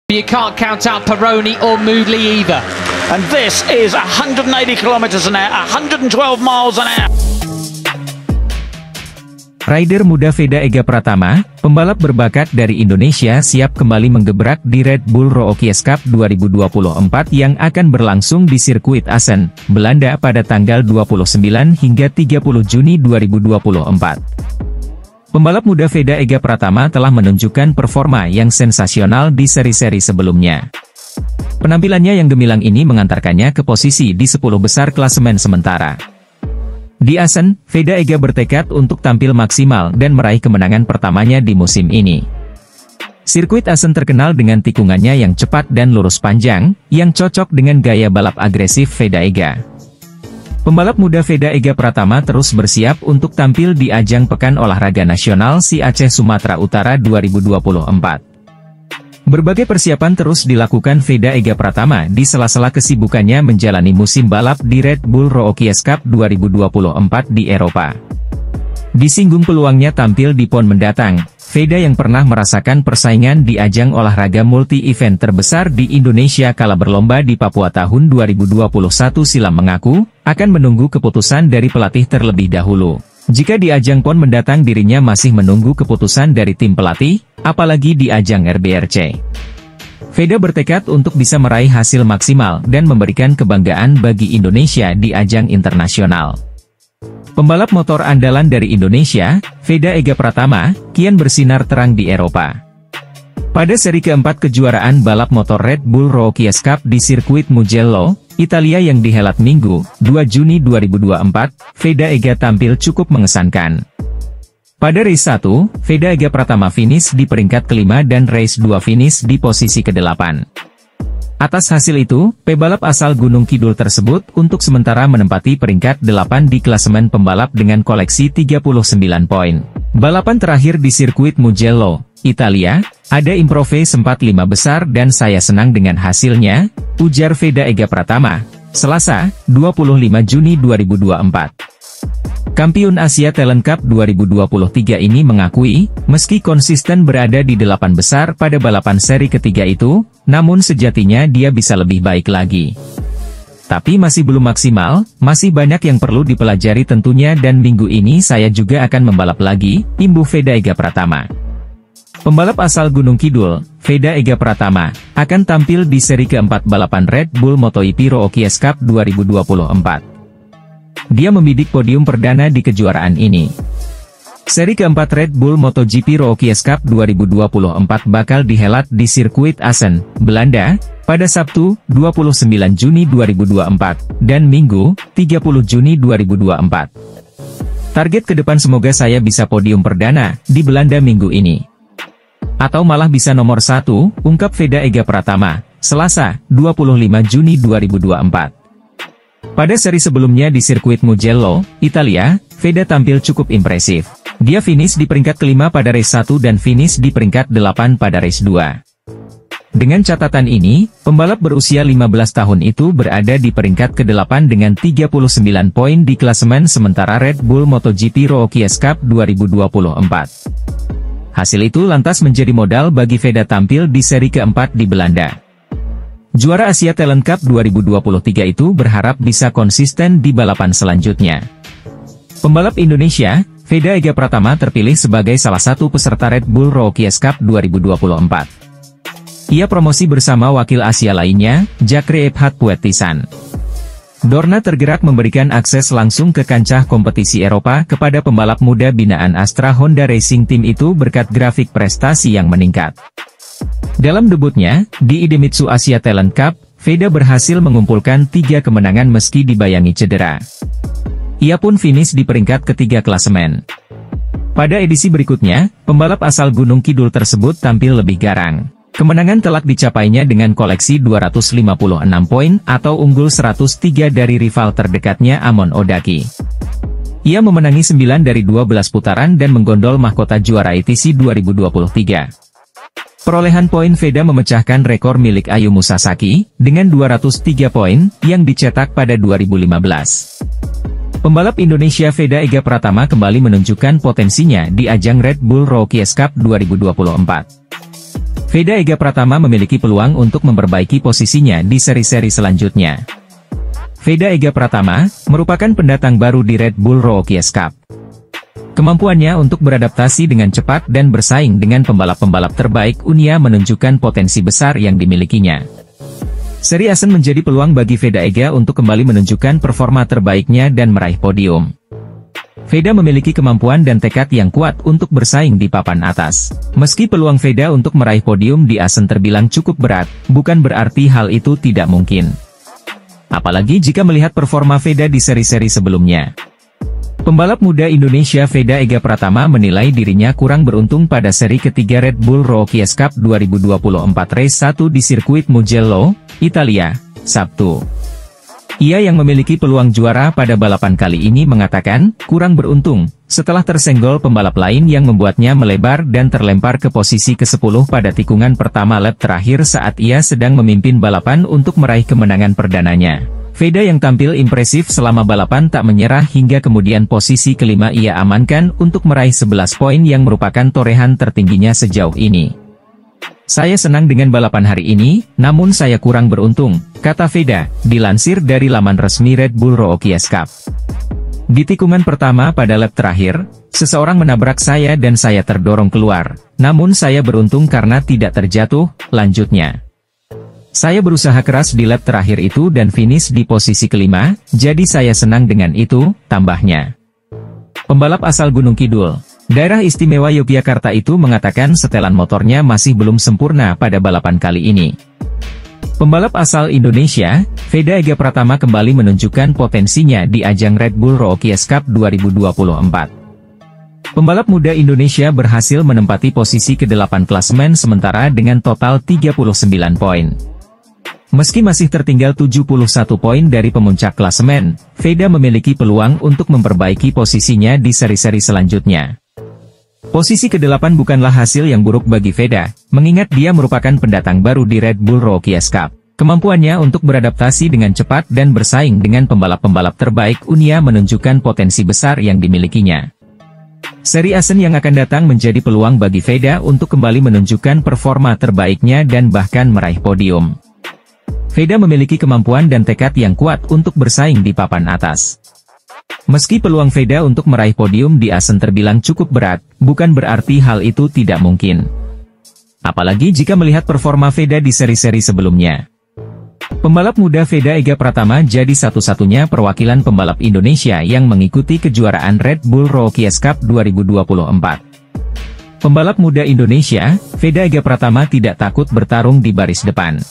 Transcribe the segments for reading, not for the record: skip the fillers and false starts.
You can't count out Peroni or Moodley either. And this is 180 kilometers an hour, 112 miles an hour. Rider muda Veda Ega Pratama, pembalap berbakat dari Indonesia siap kembali menggebrak di Red Bull Rookies Cup 2024 yang akan berlangsung di sirkuit Assen, Belanda pada tanggal 29 hingga 30 Juni 2024. Pembalap muda Veda Ega Pratama telah menunjukkan performa yang sensasional di seri-seri sebelumnya. Penampilannya yang gemilang ini mengantarkannya ke posisi di 10 besar klasemen sementara. Di Assen, Veda Ega bertekad untuk tampil maksimal dan meraih kemenangan pertamanya di musim ini. Sirkuit Assen terkenal dengan tikungannya yang cepat dan lurus panjang, yang cocok dengan gaya balap agresif Veda Ega. Pembalap muda Veda Ega Pratama terus bersiap untuk tampil di ajang Pekan Olahraga Nasional SEA Aceh Sumatera Utara 2024. Berbagai persiapan terus dilakukan Veda Ega Pratama di sela-sela kesibukannya menjalani musim balap di Red Bull Rookies Cup 2024 di Eropa. Disinggung peluangnya tampil di PON mendatang, Veda yang pernah merasakan persaingan di ajang olahraga multi-event terbesar di Indonesia kala berlomba di Papua tahun 2021 silam mengaku, akan menunggu keputusan dari pelatih terlebih dahulu. Jika di ajang PON mendatang dirinya masih menunggu keputusan dari tim pelatih, apalagi di ajang RBRC. Veda bertekad untuk bisa meraih hasil maksimal dan memberikan kebanggaan bagi Indonesia di ajang internasional. Pembalap motor andalan dari Indonesia, Veda Ega Pratama, kian bersinar terang di Eropa. Pada seri keempat kejuaraan balap motor Red Bull Rookies Cup di sirkuit Mugello, Italia yang dihelat Minggu, 2 Juni 2024, Veda Ega tampil cukup mengesankan. Pada race 1, Veda Ega Pratama finish di peringkat kelima dan race 2 finish di posisi ke-8. Atas hasil itu, pebalap asal Gunung Kidul tersebut untuk sementara menempati peringkat 8 di klasemen pembalap dengan koleksi 39 poin. Balapan terakhir di sirkuit Mugello, Italia, ada improve sempat 5 besar dan saya senang dengan hasilnya, ujar Veda Ega Pratama, Selasa, 25 Juni 2024. Kampiun Asia Talent Cup 2023 ini mengakui, meski konsisten berada di 8 besar pada balapan seri ketiga itu, namun sejatinya dia bisa lebih baik lagi. Tapi masih belum maksimal, masih banyak yang perlu dipelajari tentunya dan minggu ini saya juga akan membalap lagi, imbuh Veda Ega Pratama. Pembalap asal Gunung Kidul, Veda Ega Pratama, akan tampil di seri keempat balapan Red Bull MotoGP Rookies Cup 2024. Dia membidik podium perdana di kejuaraan ini. Seri keempat Red Bull MotoGP Rookies Cup 2024 bakal dihelat di sirkuit Assen, Belanda, pada Sabtu, 29 Juni 2024, dan Minggu, 30 Juni 2024. Target ke depan semoga saya bisa podium perdana di Belanda minggu ini. Atau malah bisa nomor 1, ungkap Veda Ega Pratama, Selasa, 25 Juni 2024. Pada seri sebelumnya di sirkuit Mugello, Italia, Veda tampil cukup impresif. Dia finish di peringkat kelima pada race 1 dan finish di peringkat 8 pada race 2. Dengan catatan ini, pembalap berusia 15 tahun itu berada di peringkat ke-8 dengan 39 poin di klasemen sementara Red Bull MotoGP Rookies Cup 2024. Hasil itu lantas menjadi modal bagi Veda tampil di seri keempat di Belanda. Juara Asia Talent Cup 2023 itu berharap bisa konsisten di balapan selanjutnya. Pembalap Indonesia, Veda Ega Pratama terpilih sebagai salah satu peserta Red Bull Rookies Cup 2024. Ia promosi bersama wakil Asia lainnya, Jakre Ebhat Puetisan. Dorna tergerak memberikan akses langsung ke kancah kompetisi Eropa kepada pembalap muda binaan Astra Honda Racing Team itu berkat grafik prestasi yang meningkat. Dalam debutnya, di Idemitsu Asia Talent Cup, Veda berhasil mengumpulkan 3 kemenangan meski dibayangi cedera. Ia pun finish di peringkat ketiga klasemen. Pada edisi berikutnya, pembalap asal Gunung Kidul tersebut tampil lebih garang. Kemenangan telak dicapainya dengan koleksi 256 poin atau unggul 103 dari rival terdekatnya Amon Odaki. Ia memenangi 9 dari 12 putaran dan menggondol mahkota juara ITC 2023. Perolehan poin Veda memecahkan rekor milik Ayumu Sasaki, dengan 203 poin, yang dicetak pada 2015. Pembalap Indonesia Veda Ega Pratama kembali menunjukkan potensinya di ajang Red Bull Rookies Cup 2024. Veda Ega Pratama memiliki peluang untuk memperbaiki posisinya di seri-seri selanjutnya. Veda Ega Pratama merupakan pendatang baru di Red Bull Rookies Cup. Kemampuannya untuk beradaptasi dengan cepat dan bersaing dengan pembalap-pembalap terbaik dunia menunjukkan potensi besar yang dimilikinya. Seri Asen menjadi peluang bagi Veda Ega untuk kembali menunjukkan performa terbaiknya dan meraih podium. Veda memiliki kemampuan dan tekad yang kuat untuk bersaing di papan atas. Meski peluang Veda untuk meraih podium di Asen terbilang cukup berat, bukan berarti hal itu tidak mungkin. Apalagi jika melihat performa Veda di seri-seri sebelumnya. Pembalap muda Indonesia Veda Ega Pratama menilai dirinya kurang beruntung pada seri ketiga Red Bull Rookies Cup 2024 Race 1 di sirkuit Mugello, Italia, Sabtu. Ia yang memiliki peluang juara pada balapan kali ini mengatakan, kurang beruntung, setelah tersenggol pembalap lain yang membuatnya melebar dan terlempar ke posisi ke-10 pada tikungan pertama lap terakhir saat ia sedang memimpin balapan untuk meraih kemenangan perdananya. Veda yang tampil impresif selama balapan tak menyerah hingga kemudian posisi kelima ia amankan untuk meraih 11 poin yang merupakan torehan tertingginya sejauh ini. Saya senang dengan balapan hari ini, namun saya kurang beruntung, kata Veda, dilansir dari laman resmi Red Bull Rookies Cup. Di tikungan pertama pada lap terakhir, seseorang menabrak saya dan saya terdorong keluar, namun saya beruntung karena tidak terjatuh, lanjutnya. Saya berusaha keras di lap terakhir itu dan finish di posisi kelima, jadi saya senang dengan itu, tambahnya. Pembalap asal Gunung Kidul, Daerah Istimewa Yogyakarta itu mengatakan setelan motornya masih belum sempurna pada balapan kali ini. Pembalap asal Indonesia, Veda Ega Pratama kembali menunjukkan potensinya di ajang Red Bull Rookies Cup 2024. Pembalap muda Indonesia berhasil menempati posisi ke-8 klasemen sementara dengan total 39 poin. Meski masih tertinggal 71 poin dari pemuncak klasemen, Veda memiliki peluang untuk memperbaiki posisinya di seri-seri selanjutnya. Posisi ke-8 bukanlah hasil yang buruk bagi Veda, mengingat dia merupakan pendatang baru di Red Bull Rookies Cup. Kemampuannya untuk beradaptasi dengan cepat dan bersaing dengan pembalap-pembalap terbaik dunia menunjukkan potensi besar yang dimilikinya. Seri Asen yang akan datang menjadi peluang bagi Veda untuk kembali menunjukkan performa terbaiknya dan bahkan meraih podium. Veda memiliki kemampuan dan tekad yang kuat untuk bersaing di papan atas. Meski peluang Veda untuk meraih podium di Asen terbilang cukup berat, bukan berarti hal itu tidak mungkin. Apalagi jika melihat performa Veda di seri-seri sebelumnya. Pembalap muda Veda Ega Pratama jadi satu-satunya perwakilan pembalap Indonesia yang mengikuti kejuaraan Red Bull Rookies Cup 2024. Pembalap muda Indonesia, Veda Ega Pratama tidak takut bertarung di baris depan.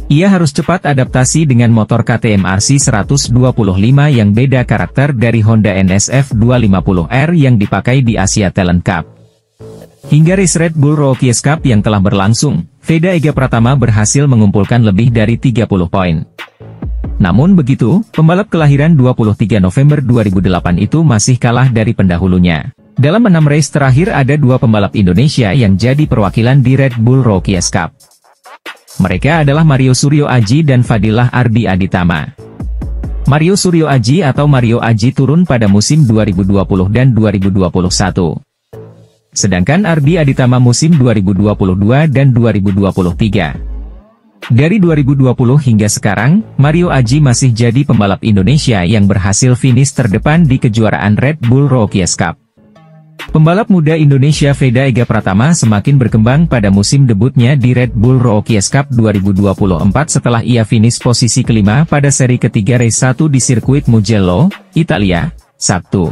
Ia harus cepat adaptasi dengan motor KTM RC 125 yang beda karakter dari Honda NSF 250R yang dipakai di Asia Talent Cup. Hingga race Red Bull Rookies Cup yang telah berlangsung, Veda Ega Pratama berhasil mengumpulkan lebih dari 30 poin. Namun begitu, pembalap kelahiran 23 November 2008 itu masih kalah dari pendahulunya. Dalam 6 race terakhir ada 2 pembalap Indonesia yang jadi perwakilan di Red Bull Rookies Cup. Mereka adalah Mario Suryo Aji dan Fadilah Ardi Aditama. Mario Suryo Aji atau Mario Aji turun pada musim 2020 dan 2021. Sedangkan Ardi Aditama musim 2022 dan 2023. Dari 2020 hingga sekarang, Mario Aji masih jadi pembalap Indonesia yang berhasil finish terdepan di kejuaraan Red Bull Rookies Cup. Pembalap muda Indonesia Veda Ega Pratama semakin berkembang pada musim debutnya di Red Bull Rookies Cup 2024 setelah ia finish posisi kelima pada seri ketiga race 1 di sirkuit Mugello, Italia, Sabtu.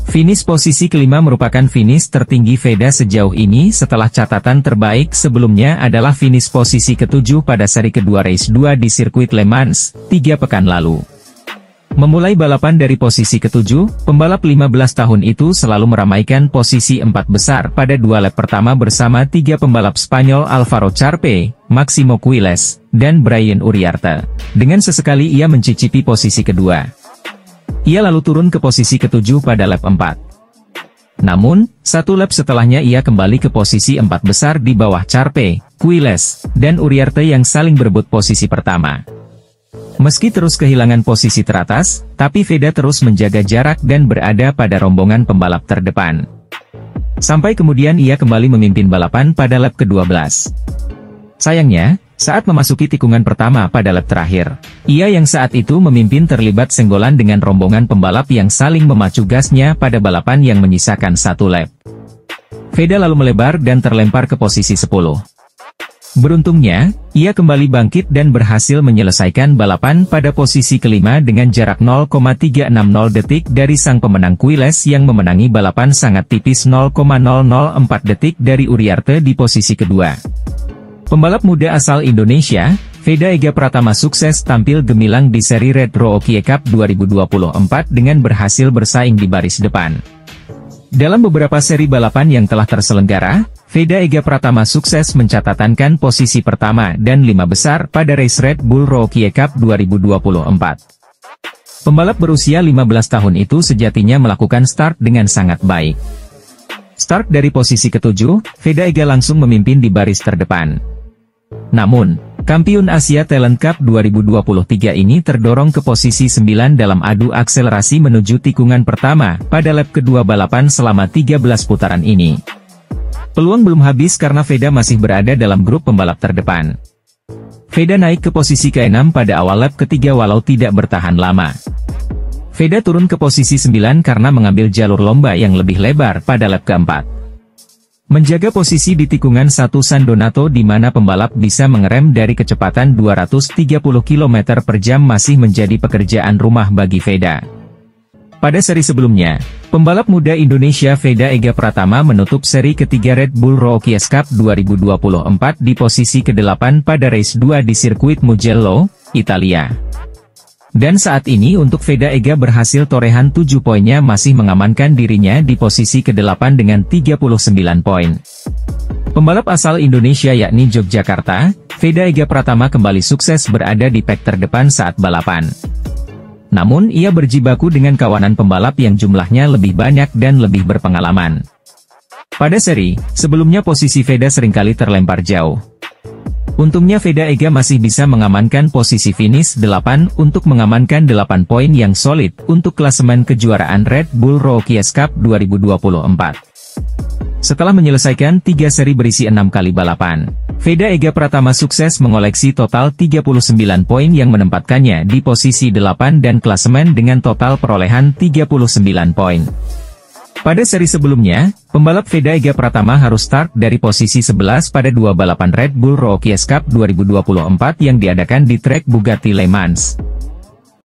Finish posisi kelima merupakan finish tertinggi Veda sejauh ini setelah catatan terbaik sebelumnya adalah finish posisi ketujuh pada seri kedua race 2 di sirkuit Le Mans, 3 pekan lalu. Memulai balapan dari posisi ketujuh, pembalap 15 tahun itu selalu meramaikan posisi 4 besar pada 2 lap pertama bersama 3 pembalap Spanyol Álvaro Charpe, Máximo Quiles, dan Brian Uriarte. Dengan sesekali ia mencicipi posisi kedua. Ia lalu turun ke posisi ketujuh pada lap 4. Namun, 1 lap setelahnya ia kembali ke posisi 4 besar di bawah Charpe, Quiles, dan Uriarte yang saling berebut posisi pertama. Meski terus kehilangan posisi teratas, tapi Veda terus menjaga jarak dan berada pada rombongan pembalap terdepan. Sampai kemudian ia kembali memimpin balapan pada lap ke-12. Sayangnya, saat memasuki tikungan pertama pada lap terakhir, ia yang saat itu memimpin terlibat senggolan dengan rombongan pembalap yang saling memacu gasnya pada balapan yang menyisakan satu lap. Veda lalu melebar dan terlempar ke posisi 10. Beruntungnya, ia kembali bangkit dan berhasil menyelesaikan balapan pada posisi kelima dengan jarak 0,360 detik dari sang pemenang Quiles yang memenangi balapan sangat tipis 0,004 detik dari Uriarte di posisi kedua. Pembalap muda asal Indonesia, Veda Ega Pratama sukses tampil gemilang di seri Red Rookie Cup 2024 dengan berhasil bersaing di baris depan. Dalam beberapa seri balapan yang telah terselenggara, Veda Ega Pratama sukses mencatatkan posisi pertama dan 5 besar pada race Red Bull Rookie Cup 2024. Pembalap berusia 15 tahun itu sejatinya melakukan start dengan sangat baik. Start dari posisi ke-7, Veda Ega langsung memimpin di baris terdepan. Namun, kampiun Asia Talent Cup 2023 ini terdorong ke posisi 9 dalam adu akselerasi menuju tikungan pertama pada lap kedua balapan selama 13 putaran ini. Peluang belum habis karena Veda masih berada dalam grup pembalap terdepan. Veda naik ke posisi ke-6 pada awal lap ketiga walau tidak bertahan lama. Veda turun ke posisi 9 karena mengambil jalur lomba yang lebih lebar pada lap keempat. Menjaga posisi di tikungan 1 San Donato di mana pembalap bisa mengerem dari kecepatan 230 km per jam masih menjadi pekerjaan rumah bagi Veda. Pada seri sebelumnya, pembalap muda Indonesia Veda Ega Pratama menutup seri ketiga Red Bull Rookie Cup 2024 di posisi ke-8 pada race 2 di sirkuit Mugello, Italia. Dan saat ini untuk Veda Ega berhasil torehan 7 poinnya masih mengamankan dirinya di posisi ke-8 dengan 39 poin. Pembalap asal Indonesia yakni Yogyakarta, Veda Ega Pratama kembali sukses berada di pack terdepan saat balapan. Namun ia berjibaku dengan kawanan pembalap yang jumlahnya lebih banyak dan lebih berpengalaman. Pada seri, sebelumnya posisi Veda seringkali terlempar jauh. Untungnya Veda Ega masih bisa mengamankan posisi finish 8 untuk mengamankan 8 poin yang solid untuk klasemen kejuaraan Red Bull Rookie Cup 2024. Setelah menyelesaikan 3 seri berisi 6 kali balapan, Veda Ega Pratama sukses mengoleksi total 39 poin yang menempatkannya di posisi 8 dan klasemen dengan total perolehan 39 poin. Pada seri sebelumnya, pembalap Veda Ega Pratama harus start dari posisi 11 pada 2 balapan Red Bull Rookie Cup 2024 yang diadakan di trek Bugatti Le Mans.